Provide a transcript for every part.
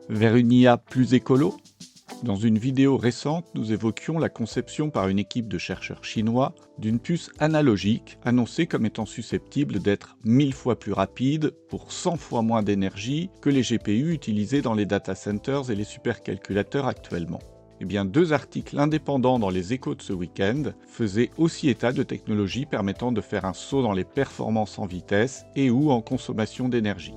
Vers une IA plus écolo? Dans une vidéo récente, nous évoquions la conception par une équipe de chercheurs chinois d'une puce analogique annoncée comme étant susceptible d'être 1000 fois plus rapide pour 100 fois moins d'énergie que les GPU utilisés dans les data centers et les supercalculateurs actuellement. Eh bien, 2 articles indépendants dans les Échos de ce week-end faisaient aussi état de technologies permettant de faire un saut dans les performances en vitesse et ou en consommation d'énergie.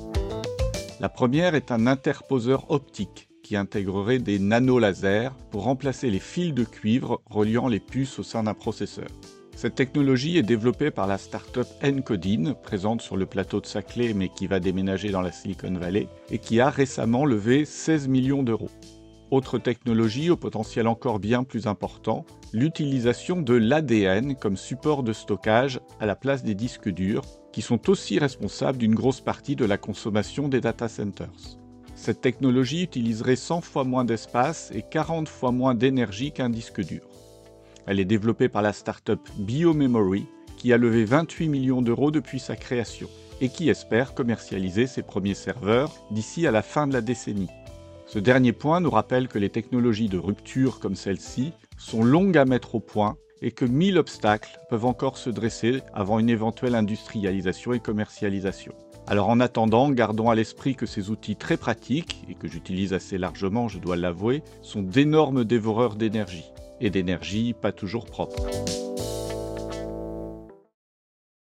La première est un interposeur optique qui intégrerait des nanolasers pour remplacer les fils de cuivre reliant les puces au sein d'un processeur. Cette technologie est développée par la start-up Encodine, présente sur le plateau de Saclay mais qui va déménager dans la Silicon Valley, et qui a récemment levé 16 millions d'euros. Autre technologie au potentiel encore bien plus important, l'utilisation de l'ADN comme support de stockage à la place des disques durs, qui sont aussi responsables d'une grosse partie de la consommation des data centers. Cette technologie utiliserait 100 fois moins d'espace et 40 fois moins d'énergie qu'un disque dur. Elle est développée par la start-up BioMemory, qui a levé 28 millions d'euros depuis sa création, et qui espère commercialiser ses premiers serveurs d'ici à la fin de la décennie. Ce dernier point nous rappelle que les technologies de rupture comme celle-ci sont longues à mettre au point et que 1000 obstacles peuvent encore se dresser avant une éventuelle industrialisation et commercialisation. Alors en attendant, gardons à l'esprit que ces outils très pratiques, et que j'utilise assez largement, je dois l'avouer, sont d'énormes dévoreurs d'énergie, et d'énergie pas toujours propre.